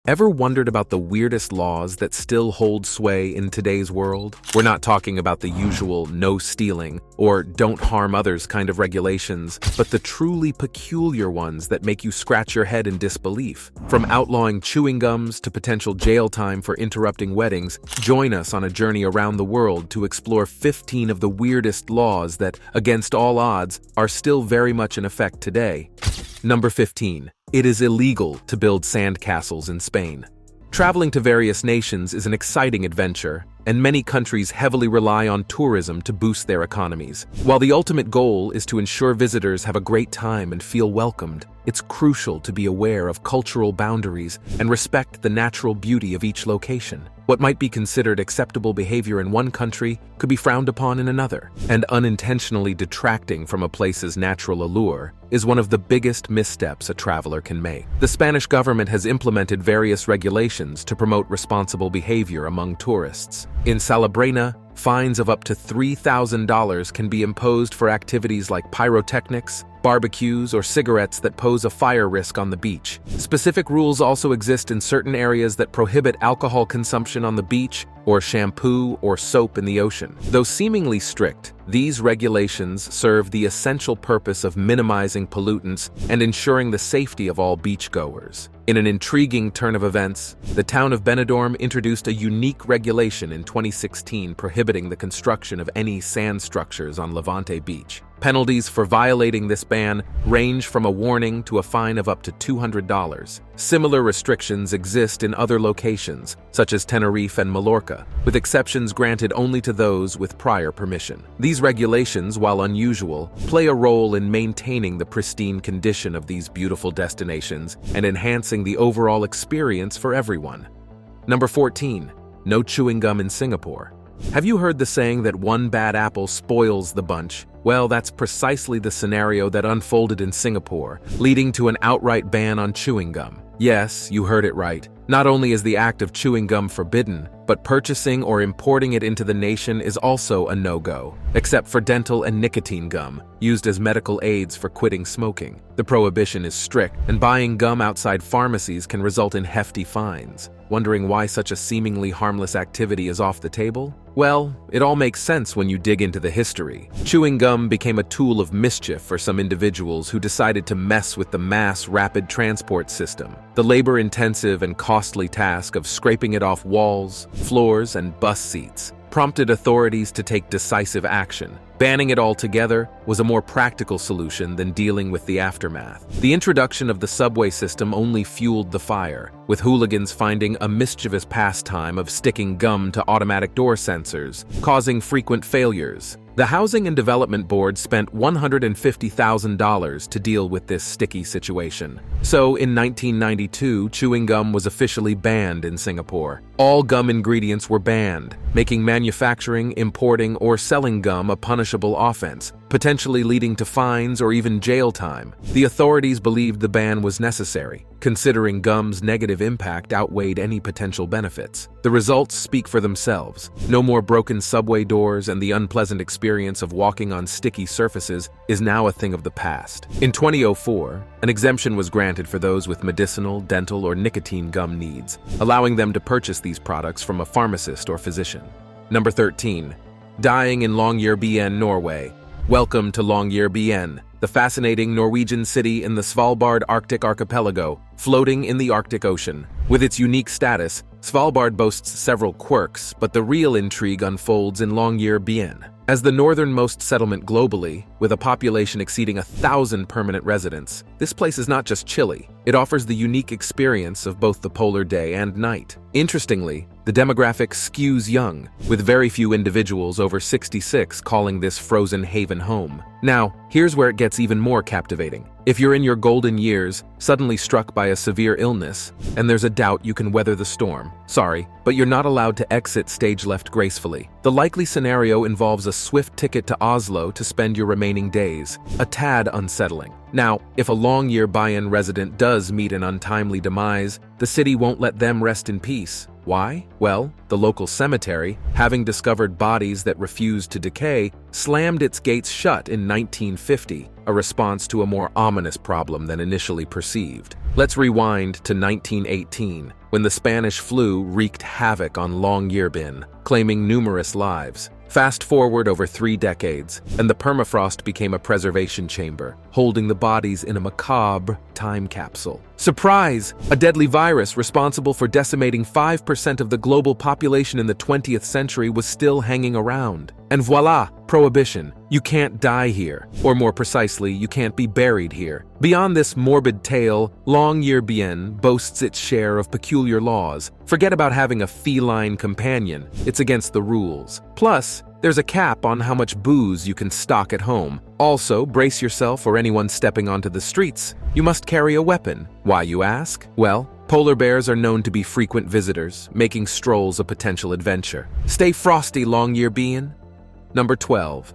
Ever wondered about the weirdest laws that still hold sway in today's world? We're not talking about the usual no stealing or don't harm others kind of regulations, but the truly peculiar ones that make you scratch your head in disbelief. From outlawing chewing gums to potential jail time for interrupting weddings, join us on a journey around the world to explore 15 of the weirdest laws that, against all odds, are still very much in effect today. Number 15. It is illegal to build sandcastles in Spain. Traveling to various nations is an exciting adventure, and many countries heavily rely on tourism to boost their economies. While the ultimate goal is to ensure visitors have a great time and feel welcomed, it's crucial to be aware of cultural boundaries and respect the natural beauty of each location. What might be considered acceptable behavior in one country could be frowned upon in another, and unintentionally detracting from a place's natural allure is one of the biggest missteps a traveler can make. The Spanish government has implemented various regulations to promote responsible behavior among tourists. In Salmon, fines of up to $3,000 can be imposed for activities like pyrotechnics, barbecues, or cigarettes that pose a fire risk on the beach. Specific rules also exist in certain areas that prohibit alcohol consumption on the beach or shampoo or soap in the ocean. Though seemingly strict, these regulations serve the essential purpose of minimizing pollutants and ensuring the safety of all beachgoers. In an intriguing turn of events, the town of Benidorm introduced a unique regulation in 2016 prohibiting the construction of any sand structures on Levante Beach. Penalties for violating this ban range from a warning to a fine of up to $200. Similar restrictions exist in other locations, such as Tenerife and Mallorca, with exceptions granted only to those with prior permission. These regulations, while unusual, play a role in maintaining the pristine condition of these beautiful destinations and enhancing the overall experience for everyone. Number 14. No chewing gum in Singapore. Have you heard the saying that one bad apple spoils the bunch? Well, that's precisely the scenario that unfolded in Singapore, leading to an outright ban on chewing gum. Yes, you heard it right. Not only is the act of chewing gum forbidden, but purchasing or importing it into the nation is also a no-go, except for dental and nicotine gum, used as medical aids for quitting smoking. The prohibition is strict, and buying gum outside pharmacies can result in hefty fines. Wondering why such a seemingly harmless activity is off the table? Well, it all makes sense when you dig into the history. Chewing gum became a tool of mischief for some individuals who decided to mess with the mass rapid transport system. The labor-intensive and costly task of scraping it off walls, floors, and bus seats prompted authorities to take decisive action. Banning it altogether was a more practical solution than dealing with the aftermath. The introduction of the subway system only fueled the fire, with hooligans finding a mischievous pastime of sticking gum to automatic door sensors, causing frequent failures. The Housing and Development Board spent $150,000 to deal with this sticky situation. So, in 1992, chewing gum was officially banned in Singapore. All gum ingredients were banned, making manufacturing, importing, or selling gum a punishable offense, potentially leading to fines or even jail time. The authorities believed the ban was necessary, considering gum's negative impact outweighed any potential benefits. The results speak for themselves. No more broken subway doors, and the unpleasant experience of walking on sticky surfaces is now a thing of the past. In 2004, an exemption was granted for those with medicinal, dental, or nicotine gum needs, allowing them to purchase these products from a pharmacist or physician. Number 13. Dying in Longe, Norway. Welcome to Longe, the fascinating Norwegian city in the Svalbard Arctic archipelago, floating in the Arctic Ocean. With its unique status, Svalbard boasts several quirks, but the real intrigue unfolds in Longe. As the northernmost settlement globally, with a population exceeding 1,000 permanent residents, this place is not just chilly. It offers the unique experience of both the polar day and night. Interestingly, the demographic skews young, with very few individuals over 66 calling this frozen haven home. Now, here's where it gets even more captivating. If you're in your golden years, suddenly struck by a severe illness, and there's a doubt you can weather the storm, sorry, but you're not allowed to exit stage left gracefully. The likely scenario involves a swift ticket to Oslo to spend your remaining days, a tad unsettling. Now, if a Longe resident does meet an untimely demise, the city won't let them rest in peace. Why? Well, the local cemetery, having discovered bodies that refused to decay, slammed its gates shut in 1950, a response to a more ominous problem than initially perceived. Let's rewind to 1918, when the Spanish flu wreaked havoc on Longe, claiming numerous lives. Fast forward over 3 decades, and the permafrost became a preservation chamber, holding the bodies in a macabre time capsule. Surprise! A deadly virus responsible for decimating 5% of the global population in the 20th century was still hanging around. And voila, prohibition. You can't die here. Or more precisely, you can't be buried here. Beyond this morbid tale, Longe boasts its share of peculiar laws. Forget about having a feline companion. It's against the rules. Plus, there's a cap on how much booze you can stock at home. Also, brace yourself or anyone stepping onto the streets. You must carry a weapon. Why, you ask? Well, polar bears are known to be frequent visitors, making strolls a potential adventure. Stay frosty, Longe. Number 12.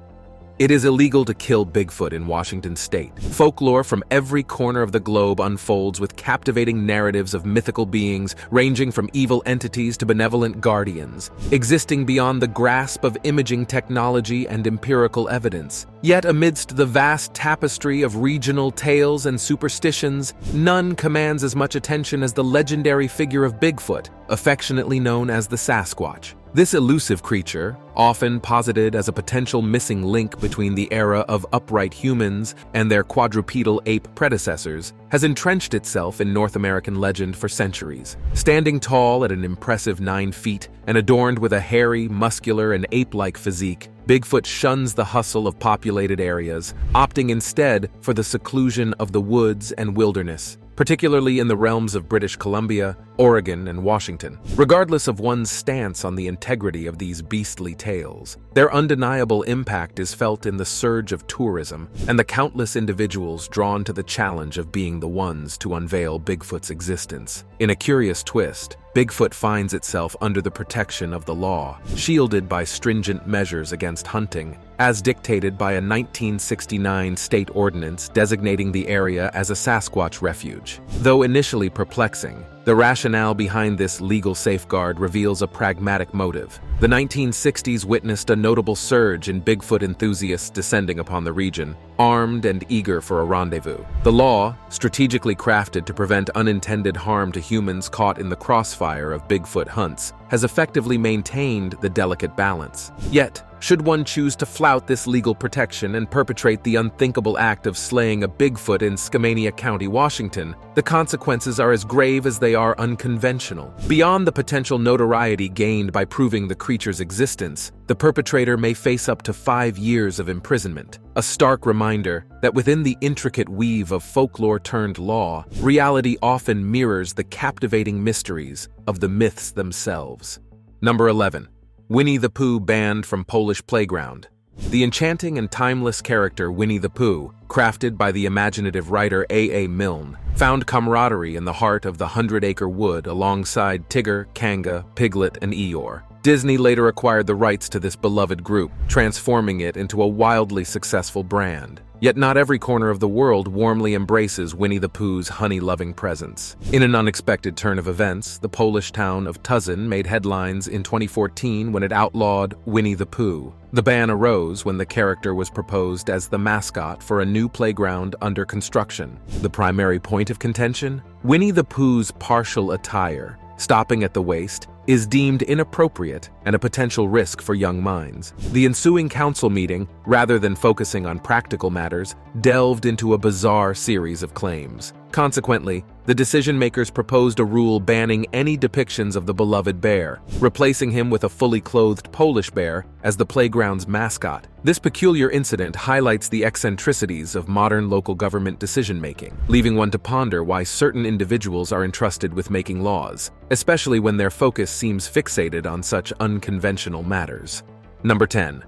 It is illegal to kill Bigfoot in Washington state. Folklore from every corner of the globe unfolds with captivating narratives of mythical beings ranging from evil entities to benevolent guardians, existing beyond the grasp of imaging technology and empirical evidence. Yet amidst the vast tapestry of regional tales and superstitions, none commands as much attention as the legendary figure of Bigfoot, affectionately known as the Sasquatch. This elusive creature, often posited as a potential missing link between the era of upright humans and their quadrupedal ape predecessors, has entrenched itself in North American legend for centuries. Standing tall at an impressive 9 feet and adorned with a hairy, muscular, and ape-like physique, Bigfoot shuns the hustle of populated areas, opting instead for the seclusion of the woods and wilderness, particularly in the realms of British Columbia, Oregon, and Washington. Regardless of one's stance on the integrity of these beastly tales, their undeniable impact is felt in the surge of tourism and the countless individuals drawn to the challenge of being the ones to unveil Bigfoot's existence. In a curious twist, Bigfoot finds itself under the protection of the law, shielded by stringent measures against hunting, as dictated by a 1969 state ordinance designating the area as a Sasquatch refuge. Though initially perplexing, the rationale behind this legal safeguard reveals a pragmatic motive. The 1960s witnessed a notable surge in Bigfoot enthusiasts descending upon the region, armed and eager for a rendezvous. The law, strategically crafted to prevent unintended harm to humans caught in the crossfire of Bigfoot hunts, has effectively maintained the delicate balance. Yet, should one choose to flout this legal protection and perpetrate the unthinkable act of slaying a Bigfoot in Skamania County, Washington, the consequences are as grave as they are unconventional. Beyond the potential notoriety gained by proving the creature's existence, the perpetrator may face up to 5 years of imprisonment, a stark reminder that within the intricate weave of folklore turned law, reality often mirrors the captivating mysteries of the myths themselves. Number 11. Winnie the Pooh banned from Polish playground. The enchanting and timeless character Winnie the Pooh, crafted by the imaginative writer A. Milne, found camaraderie in the heart of the 100-acre wood alongside Tigger, Kanga, Piglet, and Eeyore. Disney later acquired the rights to this beloved group, transforming it into a wildly successful brand. Yet not every corner of the world warmly embraces Winnie the Pooh's honey-loving presence. In an unexpected turn of events, the Polish town of Tuzin made headlines in 2014 when it outlawed Winnie the Pooh. The ban arose when the character was proposed as the mascot for a new playground under construction. The primary point of contention? Winnie the Pooh's partial attire, stopping at the waist, is deemed inappropriate and a potential risk for young minds. The ensuing council meeting, rather than focusing on practical matters, delved into a bizarre series of claims. Consequently, the decision-makers proposed a rule banning any depictions of the beloved bear, replacing him with a fully clothed Polish bear as the playground's mascot. This peculiar incident highlights the eccentricities of modern local government decision-making, leaving one to ponder why certain individuals are entrusted with making laws, especially when their focus seems fixated on such unconventional matters. Number 10.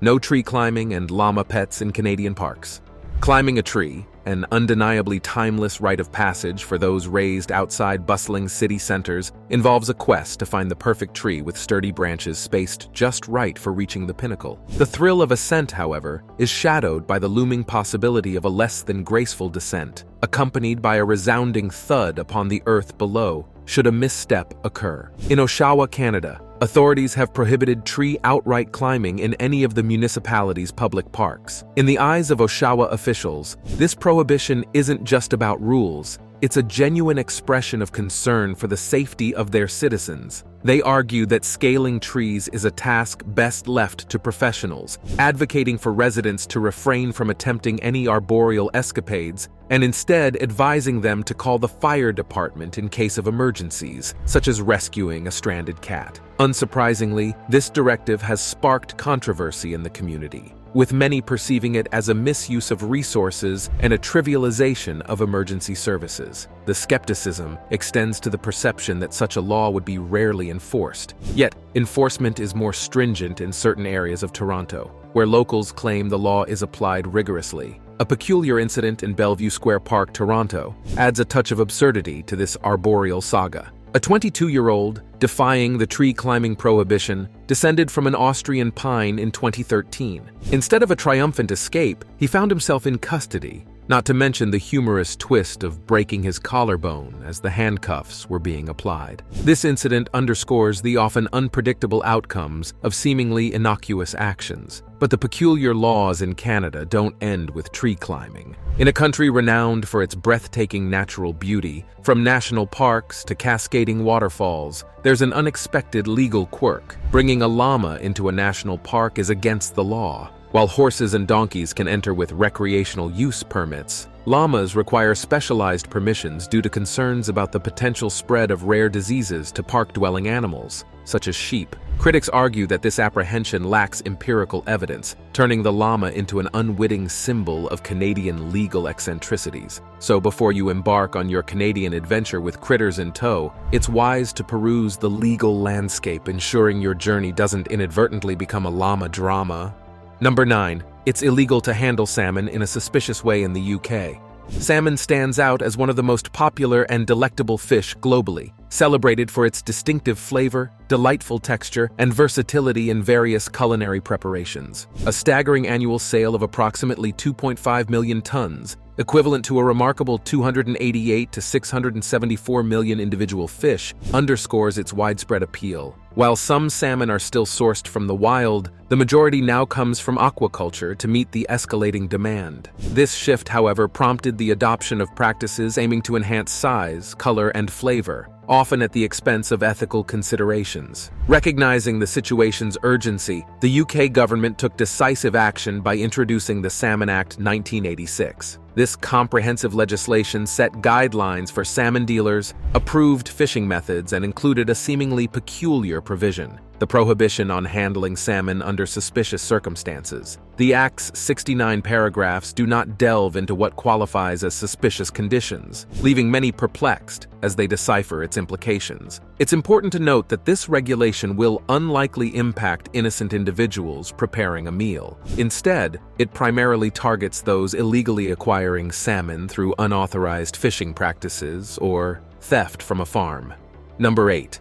No tree climbing and llama pets in Canadian parks. Climbing a tree, an undeniably timeless rite of passage for those raised outside bustling city centers, involves a quest to find the perfect tree with sturdy branches spaced just right for reaching the pinnacle. The thrill of ascent, however, is shadowed by the looming possibility of a less than graceful descent, accompanied by a resounding thud upon the earth below should a misstep occur. In Oshawa, Canada, authorities have prohibited tree outright climbing in any of the municipality's public parks. In the eyes of Oshawa officials, this prohibition isn't just about rules, it's a genuine expression of concern for the safety of their citizens. They argue that scaling trees is a task best left to professionals, advocating for residents to refrain from attempting any arboreal escapades and instead advising them to call the fire department in case of emergencies, such as rescuing a stranded cat. Unsurprisingly, this directive has sparked controversy in the community, with many perceiving it as a misuse of resources and a trivialization of emergency services. The skepticism extends to the perception that such a law would be rarely enforced. Yet, enforcement is more stringent in certain areas of Toronto, where locals claim the law is applied rigorously. A peculiar incident in Bellevue Square Park, Toronto, adds a touch of absurdity to this arboreal saga. A 22-year-old, defying the tree-climbing prohibition, descended from an Austrian pine in 2013. Instead of a triumphant escape, he found himself in custody, not to mention the humorous twist of breaking his collarbone as the handcuffs were being applied. This incident underscores the often unpredictable outcomes of seemingly innocuous actions. But the peculiar laws in Canada don't end with tree climbing. In a country renowned for its breathtaking natural beauty, from national parks to cascading waterfalls, there's an unexpected legal quirk. Bringing a llama into a national park is against the law. While horses and donkeys can enter with recreational use permits, llamas require specialized permissions due to concerns about the potential spread of rare diseases to park-dwelling animals, such as sheep. Critics argue that this apprehension lacks empirical evidence, turning the llama into an unwitting symbol of Canadian legal eccentricities. So before you embark on your Canadian adventure with critters in tow, it's wise to peruse the legal landscape, ensuring your journey doesn't inadvertently become a llama drama. Number 9. It's illegal to handle salmon in a suspicious way in the UK. Salmon stands out as one of the most popular and delectable fish globally, celebrated for its distinctive flavor, delightful texture, and versatility in various culinary preparations. A staggering annual sale of approximately 2.5 million tons, equivalent to a remarkable 288 to 674 million individual fish, underscores its widespread appeal. While some salmon are still sourced from the wild, the majority now comes from aquaculture to meet the escalating demand. This shift, however, prompted the adoption of practices aiming to enhance size, color, and flavor, often at the expense of ethical considerations. Recognizing the situation's urgency, the UK government took decisive action by introducing the Salmon Act 1986. This comprehensive legislation set guidelines for salmon dealers, approved fishing methods, and included a seemingly peculiar provision: the prohibition on handling salmon under suspicious circumstances. The Act's 69 paragraphs do not delve into what qualifies as suspicious conditions, leaving many perplexed as they decipher its implications. It's important to note that this regulation will unlikely impact innocent individuals preparing a meal. Instead, it primarily targets those illegally acquiring salmon through unauthorized fishing practices or theft from a farm. Number 8.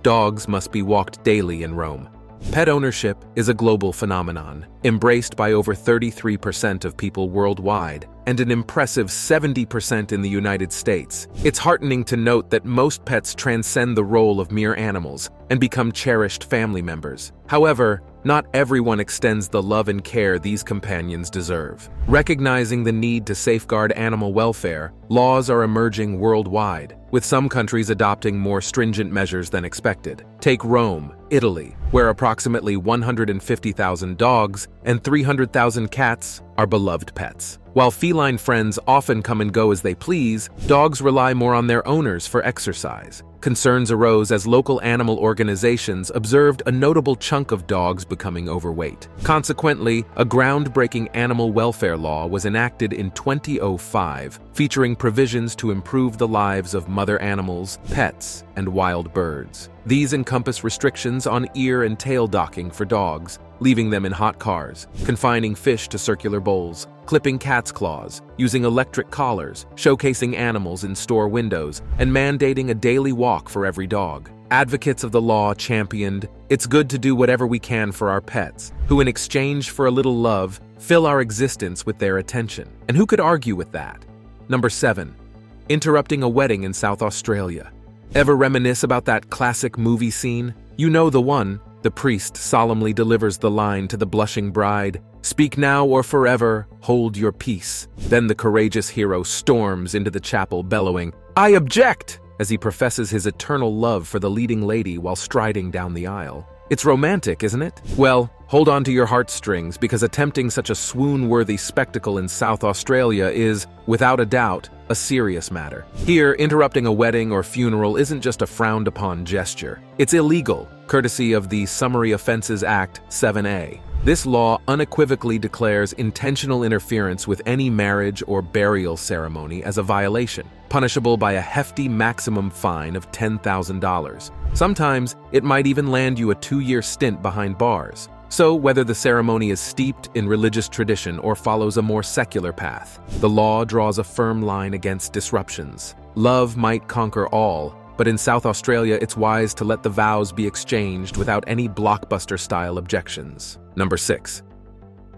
Dogs must be walked daily in Rome. Pet ownership is a global phenomenon, embraced by over 33% of people worldwide, and an impressive 70% in the United States. It's heartening to note that most pets transcend the role of mere animals and become cherished family members. However, not everyone extends the love and care these companions deserve. Recognizing the need to safeguard animal welfare, laws are emerging worldwide, with some countries adopting more stringent measures than expected. Take Rome, Italy, where approximately 150,000 dogs and 300,000 cats are beloved pets. While feline friends often come and go as they please, dogs rely more on their owners for exercise. Concerns arose as local animal organizations observed a notable chunk of dogs becoming overweight. Consequently, a groundbreaking animal welfare law was enacted in 2005, featuring provisions to improve the lives of mother animals, pets, and wild birds. These encompass restrictions on ear and tail docking for dogs, leaving them in hot cars, confining fish to circular bowls, clipping cats' claws, using electric collars, showcasing animals in store windows, and mandating a daily walk for every dog. Advocates of the law championed, "It's good to do whatever we can for our pets, who in exchange for a little love, fill our existence with their attention." And who could argue with that? Number 7. Interrupting a wedding in South Australia. Ever reminisce about that classic movie scene? You know the one. The priest solemnly delivers the line to the blushing bride, "Speak now or forever, hold your peace." Then the courageous hero storms into the chapel bellowing, "I object!" as he professes his eternal love for the leading lady while striding down the aisle. It's romantic, isn't it? Well, hold on to your heartstrings, because attempting such a swoon-worthy spectacle in South Australia is, without a doubt, a serious matter. Here, interrupting a wedding or funeral isn't just a frowned-upon gesture. It's illegal, courtesy of the Summary Offences Act 7A. This law unequivocally declares intentional interference with any marriage or burial ceremony as a violation, punishable by a hefty maximum fine of $10,000. Sometimes, it might even land you a 2-year stint behind bars. So, whether the ceremony is steeped in religious tradition or follows a more secular path, the law draws a firm line against disruptions. Love might conquer all, but in South Australia, it's wise to let the vows be exchanged without any blockbuster-style objections. Number 6.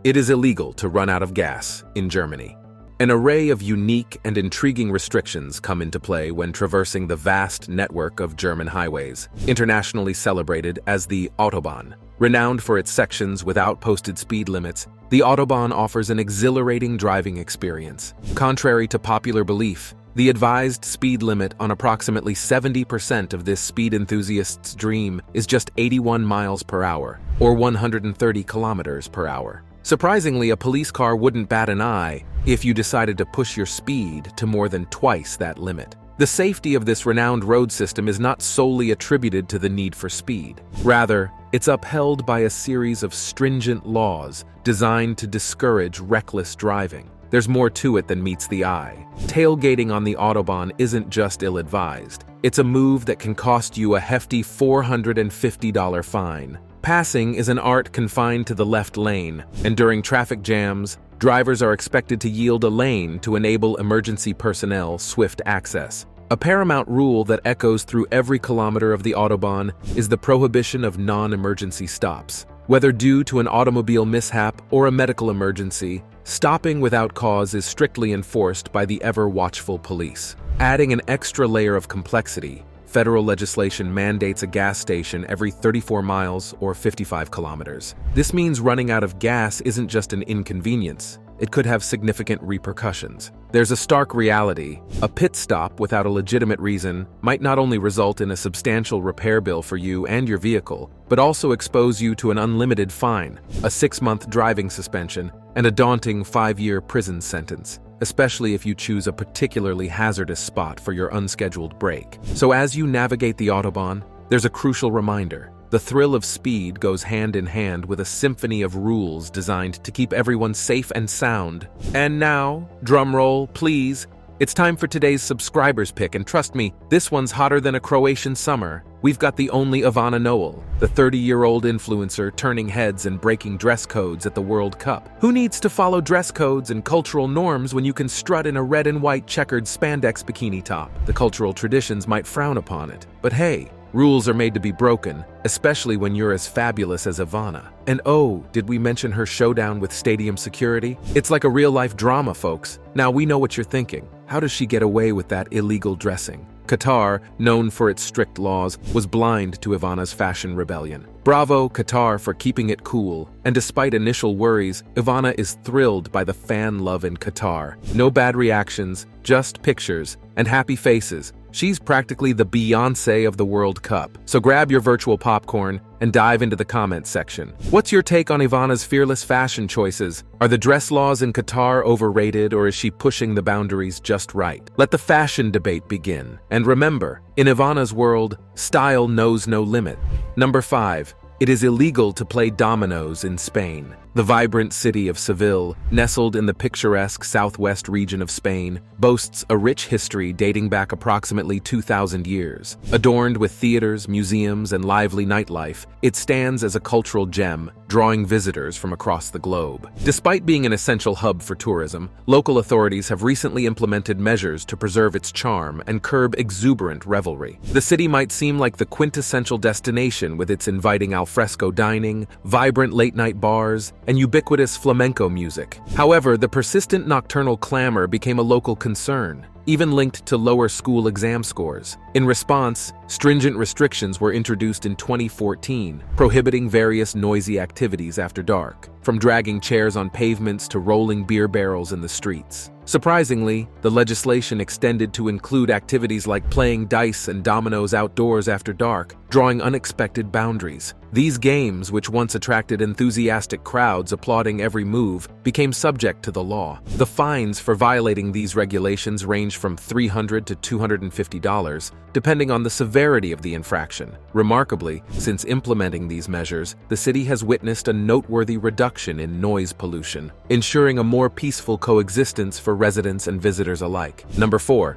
It is illegal to run out of gas in Germany. An array of unique and intriguing restrictions come into play when traversing the vast network of German highways, internationally celebrated as the Autobahn. Renowned for its sections without posted speed limits, the Autobahn offers an exhilarating driving experience. Contrary to popular belief, the advised speed limit on approximately 70% of this speed enthusiast's dream is just 81 miles per hour, or 130 kilometers per hour. Surprisingly, a police car wouldn't bat an eye if you decided to push your speed to more than twice that limit. The safety of this renowned road system is not solely attributed to the need for speed. Rather, it's upheld by a series of stringent laws designed to discourage reckless driving. There's more to it than meets the eye. Tailgating on the Autobahn isn't just ill-advised. It's a move that can cost you a hefty $450 fine. Passing is an art confined to the left lane, and during traffic jams, drivers are expected to yield a lane to enable emergency personnel swift access. A paramount rule that echoes through every kilometer of the Autobahn is the prohibition of non-emergency stops. Whether due to an automobile mishap or a medical emergency, stopping without cause is strictly enforced by the ever-watchful police. Adding an extra layer of complexity, federal legislation mandates a gas station every 34 miles or 55 kilometers. This means running out of gas isn't just an inconvenience. It could have significant repercussions. There's a stark reality. A pit stop without a legitimate reason might not only result in a substantial repair bill for you and your vehicle, but also expose you to an unlimited fine, a 6-month driving suspension, and a daunting 5-year prison sentence, especially if you choose a particularly hazardous spot for your unscheduled break. So as you navigate the Autobahn, there's a crucial reminder. The thrill of speed goes hand in hand with a symphony of rules designed to keep everyone safe and sound. And now, drumroll, please, it's time for today's subscribers pick, and trust me, this one's hotter than a Croatian summer. We've got the only Iana Noel, the 30-year-old influencer turning heads and breaking dress codes at the World Cup. Who needs to follow dress codes and cultural norms when you can strut in a red and white checkered spandex bikini top? The cultural traditions might frown upon it, but hey, rules are made to be broken, especially when you're as fabulous as Iana. And oh, did we mention her showdown with stadium security? It's like a real-life drama, folks. Now we know what you're thinking. How does she get away with that illegal dressing? Qatar, known for its strict laws, was blind to Iana's fashion rebellion. Bravo, Qatar, for keeping it cool. And despite initial worries, Iana is thrilled by the fan love in Qatar. No bad reactions, just pictures and happy faces. She's practically the Beyoncé of the World Cup. So grab your virtual popcorn and dive into the comments section. What's your take on Iana's fearless fashion choices? Are the dress laws in Qatar overrated, or is she pushing the boundaries just right? Let the fashion debate begin. And remember, in Iana's world, style knows no limit. Number 5. It is illegal to play Dominos in Spain. The vibrant city of Seville, nestled in the picturesque southwest region of Spain, boasts a rich history dating back approximately 2,000 years. Adorned with theaters, museums, and lively nightlife, it stands as a cultural gem, drawing visitors from across the globe. Despite being an essential hub for tourism, local authorities have recently implemented measures to preserve its charm and curb exuberant revelry. The city might seem like the quintessential destination with its inviting alfresco dining, vibrant late-night bars, and ubiquitous flamenco music. However, the persistent nocturnal clamor became a local concern, even linked to lower school exam scores. In response, stringent restrictions were introduced in 2014, prohibiting various noisy activities after dark, from dragging chairs on pavements to rolling beer barrels in the streets. Surprisingly, the legislation extended to include activities like playing dice and dominoes outdoors after dark, drawing unexpected boundaries. These games, which once attracted enthusiastic crowds applauding every move, became subject to the law. The fines for violating these regulations range from $300 to $250, depending on the severity of the infraction. Remarkably, since implementing these measures, the city has witnessed a noteworthy reduction in noise pollution, ensuring a more peaceful coexistence for residents and visitors alike. Number 4.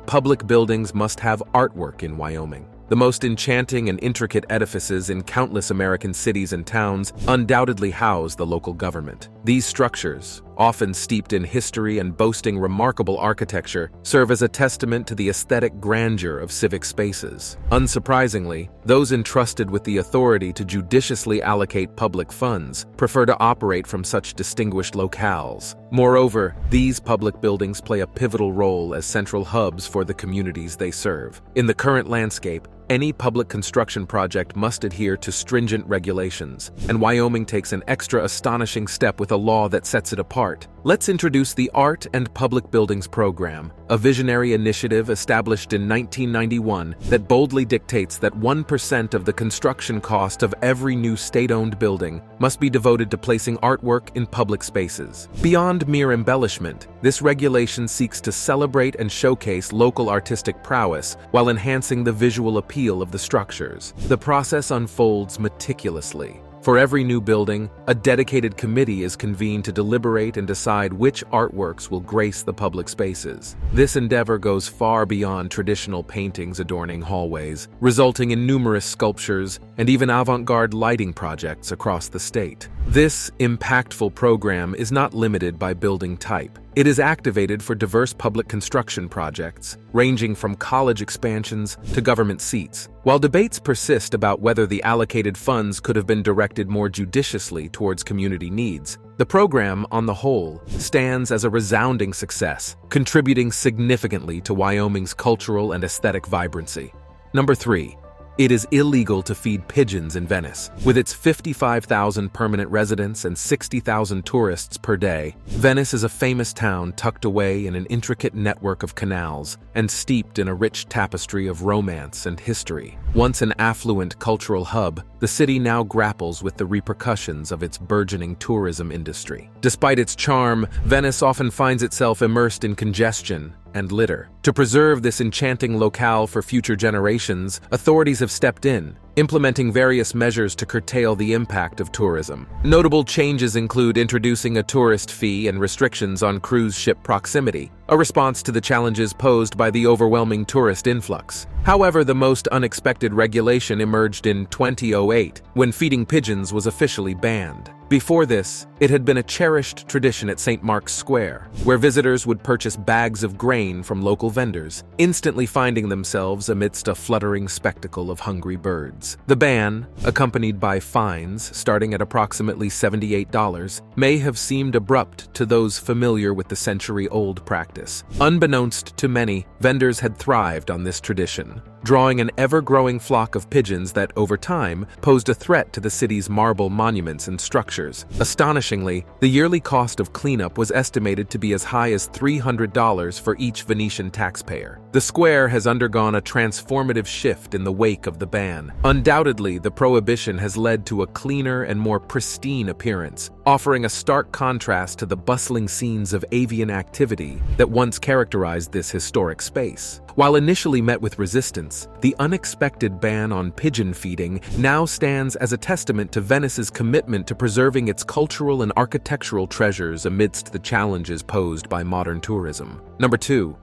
Public buildings must have artwork in Wyoming. The most enchanting and intricate edifices in countless American cities and towns undoubtedly house the local government. These structures, often steeped in history and boasting remarkable architecture, serve as a testament to the aesthetic grandeur of civic spaces. Unsurprisingly, those entrusted with the authority to judiciously allocate public funds prefer to operate from such distinguished locales. Moreover, these public buildings play a pivotal role as central hubs for the communities they serve. In the current landscape, any public construction project must adhere to stringent regulations, and Wyoming takes an extra astonishing step with a law that sets it apart. Let's introduce the Art and Public Buildings Program, a visionary initiative established in 1991 that boldly dictates that 1% of the construction cost of every new state-owned building must be devoted to placing artwork in public spaces. Beyond mere embellishment, this regulation seeks to celebrate and showcase local artistic prowess while enhancing the visual appeal of the structures. The process unfolds meticulously. For every new building, a dedicated committee is convened to deliberate and decide which artworks will grace the public spaces. This endeavor goes far beyond traditional paintings adorning hallways, resulting in numerous sculptures and even avant-garde lighting projects across the state. This impactful program is not limited by building type. It is activated for diverse public construction projects, ranging from college expansions to government seats. While debates persist about whether the allocated funds could have been directed more judiciously towards community needs, the program, on the whole, stands as a resounding success, contributing significantly to Wyoming's cultural and aesthetic vibrancy. Number 3. It is illegal to feed pigeons in Venice. With its 55,000 permanent residents and 60,000 tourists per day, Venice is a famous town tucked away in an intricate network of canals and steeped in a rich tapestry of romance and history. Once an affluent cultural hub, the city now grapples with the repercussions of its burgeoning tourism industry. Despite its charm, Venice often finds itself immersed in congestion and litter. To preserve this enchanting locale for future generations, authorities have stepped in, implementing various measures to curtail the impact of tourism. Notable changes include introducing a tourist fee and restrictions on cruise ship proximity, a response to the challenges posed by the overwhelming tourist influx. However, the most unexpected regulation emerged in 2008, when feeding pigeons was officially banned. Before this, it had been a cherished tradition at St. Mark's Square, where visitors would purchase bags of grain from local vendors, instantly finding themselves amidst a fluttering spectacle of hungry birds. The ban, accompanied by fines starting at approximately $78, may have seemed abrupt to those familiar with the century-old practice. Unbeknownst to many, vendors had thrived on this tradition, drawing an ever-growing flock of pigeons that, over time, posed a threat to the city's marble monuments and structures. Astonishingly, the yearly cost of cleanup was estimated to be as high as $300 for each Venetian taxpayer. The square has undergone a transformative shift in the wake of the ban. Undoubtedly, the prohibition has led to a cleaner and more pristine appearance, offering a stark contrast to the bustling scenes of avian activity that once characterized this historic space. While initially met with resistance, the unexpected ban on pigeon feeding now stands as a testament to Venice's commitment to preserving its cultural and architectural treasures amidst the challenges posed by modern tourism. Number 2.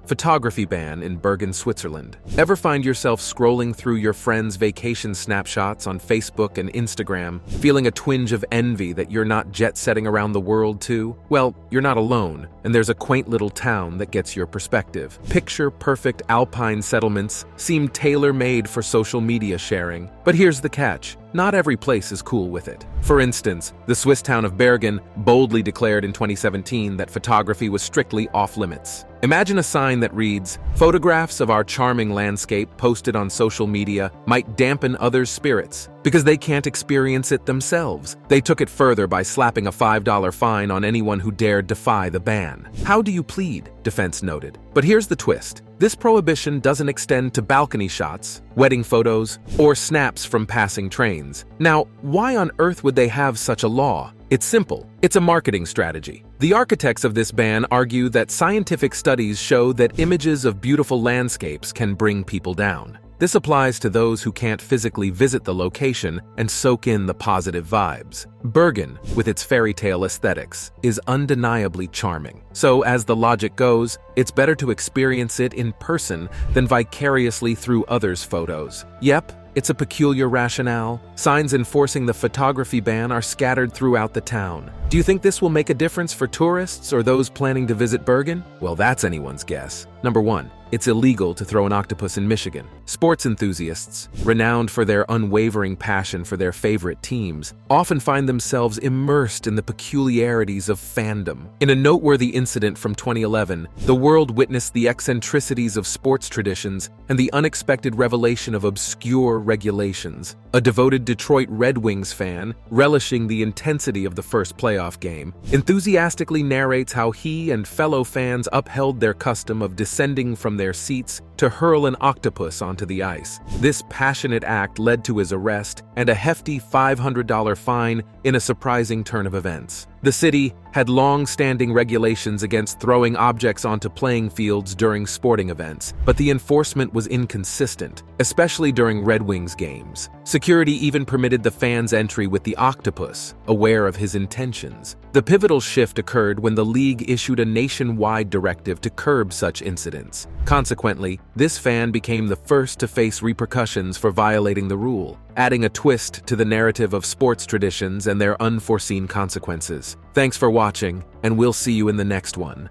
Photography ban in Bergen, Switzerland. Ever find yourself scrolling through your friends' vacation snapshots on Facebook and Instagram, feeling a twinge of envy that you're not jet-setting around the world too? Well, you're not alone, and there's a quaint little town that gets your perspective. Picture-perfect alpine settlements seem tailor-made for social media sharing. But here's the catch. Not every place is cool with it. For instance, the Swiss town of Bergen boldly declared in 2017 that photography was strictly off-limits. Imagine a sign that reads, "Photographs of our charming landscape posted on social media might dampen others' spirits because they can't experience it themselves." They took it further by slapping a $5 fine on anyone who dared defy the ban. How do you plead? Defense noted. But here's the twist. This prohibition doesn't extend to balcony shots, wedding photos, or snaps from passing trains. Now, why on earth would they have such a law? It's simple. It's a marketing strategy. The architects of this ban argue that scientific studies show that images of beautiful landscapes can bring people down. This applies to those who can't physically visit the location and soak in the positive vibes. Bergen, with its fairy tale aesthetics, is undeniably charming. So, as the logic goes, it's better to experience it in person than vicariously through others' photos. Yep, it's a peculiar rationale. Signs enforcing the photography ban are scattered throughout the town. Do you think this will make a difference for tourists or those planning to visit Bergen? Well, that's anyone's guess. Number 1. It's illegal to throw an octopus in Michigan. Sports enthusiasts, renowned for their unwavering passion for their favorite teams, often find themselves immersed in the peculiarities of fandom. In a noteworthy incident from 2011, the world witnessed the eccentricities of sports traditions and the unexpected revelation of obscure regulations. A devoted Detroit Red Wings fan, relishing the intensity of the first playoff game, enthusiastically narrates how he and fellow fans upheld their custom of descending from their seats to hurl an octopus onto the ice. This passionate act led to his arrest and a hefty $500 fine in a surprising turn of events. The city had long-standing regulations against throwing objects onto playing fields during sporting events, but the enforcement was inconsistent, especially during Red Wings games. Security even permitted the fans entry with the octopus, aware of his intentions. The pivotal shift occurred when the league issued a nationwide directive to curb such incidents. Consequently, this fan became the first to face repercussions for violating the rule, adding a twist to the narrative of sports traditions and their unforeseen consequences. Thanks for watching, and we'll see you in the next one.